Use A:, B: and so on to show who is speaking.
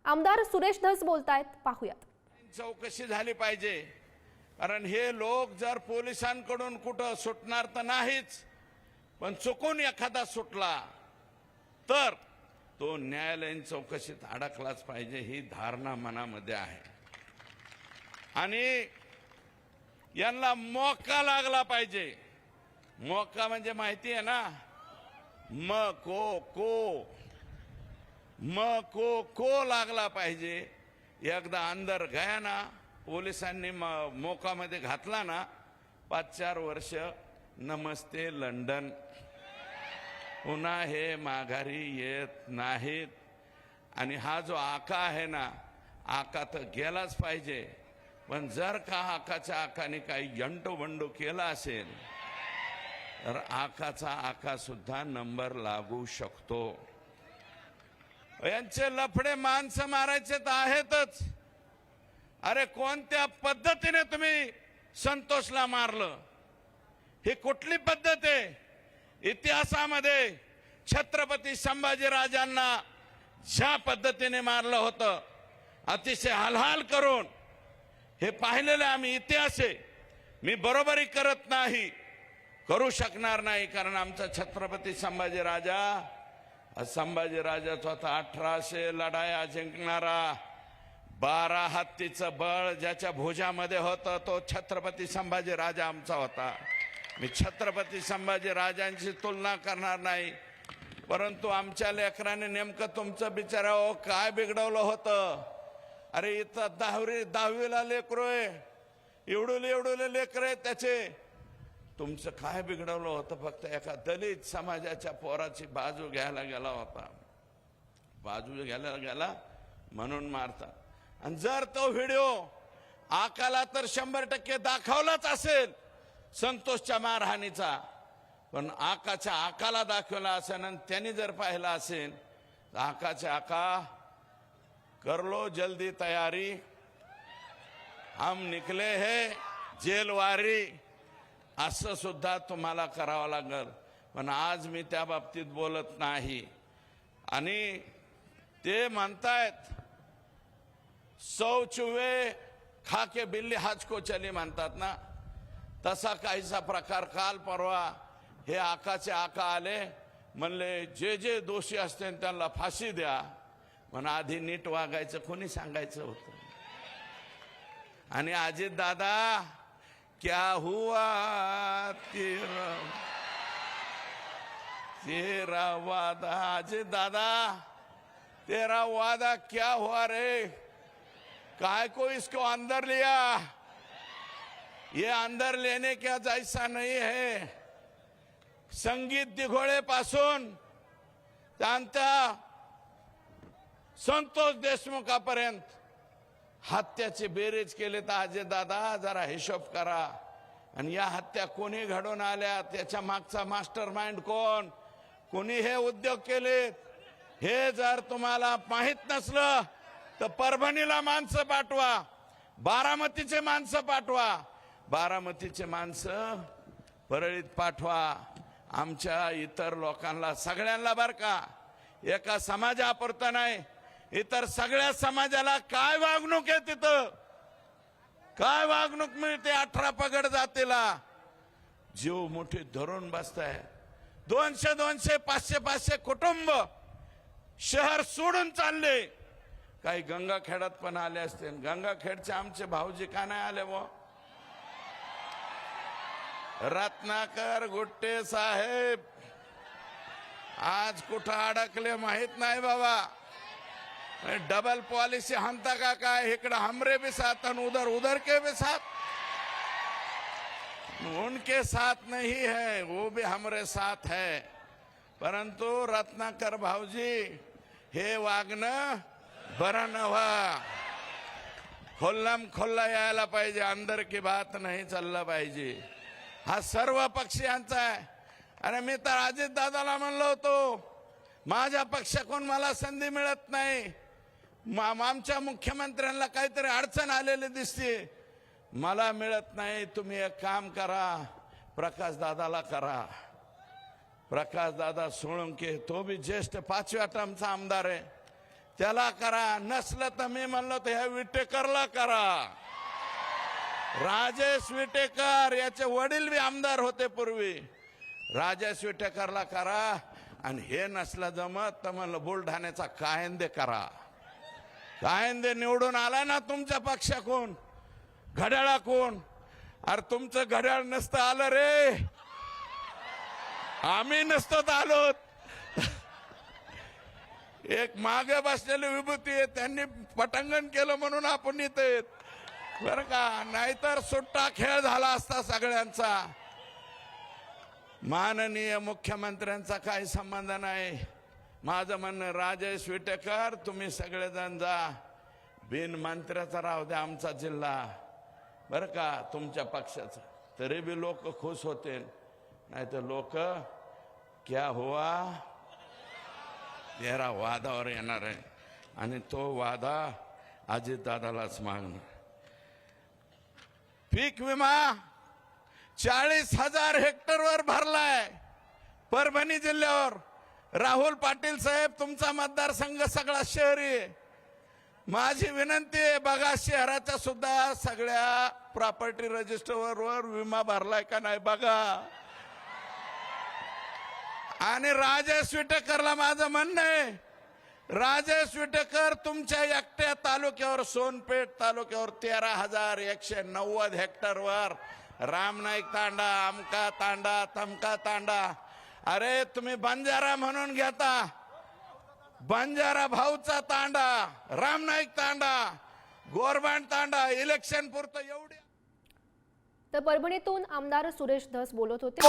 A: आमदार सुरेश धस बोलतायत, पाहूयात।
B: चौकशी झाली पाहिजे, कारण हे लोक जर पोलिसांकडून कुठं सुटणार तर नाहीच, पण चुकून एखादा सुटला तर तो न्यायालयीन चौकशीत अडकलाच पाहिजे, ही धारणा मनामध्ये आहे। आणि यांना मौका लागला पाहिजे। मौका म्हणजे माहिती आहे ना, को लागला पाहिजे। एकदा अंदर गया ना, पोलिसांनी मोका मध्ये घातला ना, 5-4 वर्ष नमस्ते लंडन, पुन्हा हे माघारी येत नाहीत। आणि हा जो आका आहे ना, आका तर गेलाच पाहिजे, पण जर का आकाच्या आकाने काही यंटोबंडो केला असेल तर आकाचा आका सुद्धा नंबर लागू शकतो। यांचे लफडे माणसं मारायचे तर आहेतच। अरे कोणत्या पद्धतीने तुम्ही संतोषला मारलं, ही कुठली पद्धत आहे? इतिहासामध्ये छत्रपती संभाजीराजांना ज्या पद्धतीने मारलं होतं, अतिशय हालहाल करून, हे पाहिलेलं आम्ही इतिहास आहे। मी बरोबरी करत नाही, करू शकणार नाही, कारण आमचा छत्रपती संभाजीराजाचा होता 1800 लढाया जिंकणारा, 12 हत्तीचं बळ ज्याच्या भुजामध्ये होतं, तो छत्रपती संभाजीराजा आमचा होता। मी छत्रपती संभाजीराजांची तुलना करणार नाही, परंतु आमच्या लेकराने नेमकं तुमचं बिचारावं काय बिघडवलं होतं? अरे इथं 10वीला लेकरू आहे, एवढुले लेकर आहे त्याचे, तुमचं काय बिघडवलं होतं? फक्त एका दलित समाजाच्या पोराची बाजू घ्यायला गेला होता, बाजू घ्यायला गेला म्हणून मारता। आणि जर तो व्हिडिओ आकाला तर 100% दाखवलाच असेल संतोषच्या मारहाणीचा, पण आकाच्या आकाला दाखवला असेल आणि त्यांनी जर पाहिला असेल तर आकाचे आका, कर लो जल्दी तयारी, हम निकले है जेलवारी, असं सुद्धा तुम्हाला करावं लागल। पण आज मी त्या बाबतीत बोलत नाही। आणि ते म्हणतायत 100 चूहे खा के बिल्ली हज को चली म्हणतात ना, तसा काहीसा प्रकार काल परवा हे आकाचे आका आले, म्हणले जे दोषी असतील त्यांना फाशी द्या। पण आधी नीट वागायचं कोणी सांगायचं होतं? आणि अजित दादा, क्या हुआ तेरा वादा, अजित दादा तेरा वादा क्या हुआ रे? काय को इसको अंदर लिया? ये अंदर लेने का जैसा नहीं है। संगीत दिघोळे पासून त्यांचा संतोष देशमुखापर्यंत हत्याचे बेरेज केले तर अजय दादा जरा हिशोब करा। आणि या हत्या कोणी घडवून आल्या, त्याच्या मागचा मास्टर माइंड कोण, कोणी हे उद्योग केले, हे जर तुम्हाला माहित नसलं तर परभणीला माणसं पाठवा, बारामतीचे माणसं पाठवा, बारामतीचे माणसं परळीत पाठवा, आमच्या इतर लोकांना सगळ्यांना बर का, एका समाजापुरतं नाही, इतर सगळ्या समाजाला काय वागणूक आहे तिथं, काय वागणूक मिळते 18 पगड जातीला? जीव मुठीत धरून बसताय। 200 500 कुटुंब शहर सोडून चालले। काही गंगाखेडात पण आले असतील, गंगाखेडचे आमचे भाऊजी का नाही आले? वो रत्नाकर गुट्टे साहेब आज कुठं अडकले माहित नाही बाबा। डबल पॉलिसी हंता का काय? इकडे हमरे भी साथ और उधर के भी साथ, उनके साथ नहीं है, वो भी हमरे साथ है। परंतु रत्नाकर भाऊजी हे वागणं बरं नव्हा, खोल्लम खोल्ला यायला पाहिजे, अंदर की बात नाही चालला पाहिजे। हा सर्व पक्षीयांचा आहे। अरे मी तर अजित दादाला म्हणलो होतो, माझ्या पक्षाकडून मला संधी मिळत नाही, आमच्या मुख्यमंत्र्यांना काहीतरी अडचण आलेली दिसते, मला मिळत नाही, तुम्ही एक काम करा, प्रकाश दादाला करा। प्रकाश दादा सोळंके तो भी ज्येष्ठ 5व्या टर्मचा आमदार आहे, त्याला करा, नसलं तर मी म्हणलो तर ह्या विटेकरला करा. राजेश विटेकर याचे वडील बी आमदार होते पूर्वी. राजेश विटेकरला करा. आणि हे नसलं जमत तर म्हणलं बुलढाण्याचा कायंदे करा. कायंदे निवडून आला ना तुमच्या पक्षाकडून, घड्याळाकडून. अरे तुमचं घड्याळ नसतं आलं रे, आम्ही नसतो आलो. एक मागे बसलेली विभूती आहे, त्यांनी पटांगण केलं म्हणून आपण इथे बर का, नाहीतर सुट्टा खेळ झाला असता सगळ्यांचा. माननीय मुख्यमंत्र्यांचा काही संबंध नाही. माझं म्हणणं राजेश विटेकर तुम्ही सगळेजण जा, बिन मंत्र्याचा राहू द्या आमचा जिल्हा बर का, तुमच्या पक्षाचा. तरी बी लोक खुश होते. नाही तर लोक क्या हुआ तेरा वादावर येणार आहे. आणि तो वादा अजितदादालाच मागणार. पीक विमा 40,000 हेक्टरवर भरलाय परभणी जिल्ह्यावर. राहुल पाटील साहेब तुमचा मतदारसंघ सगळा शहरी आहे. माझी विनंती आहे बघा शहराच्या सुद्धा सगळ्या प्रॉपर्टी रजिस्टरवर विमा भरलाय का नाही बघा. आणि राजेश विटेकरला माझं म्हणणं आहे, राजेश विटेकर तुमच्या एकट्या तालुक्यावर सोनपेठ तालुक्यावर 13,190 हेक्टरवर रामनाईक तांडा, अमका तांडा, तमका तांडा. अरे तुम्ही बंजारा म्हणून घेता, बंजारा भाऊचा तांडा, रामनाईक तांडा, गोरबांड तांडा, इलेक्शन पुरतं एवढे.
A: तर परभणीतून आमदार सुरेश धस बोलत होते.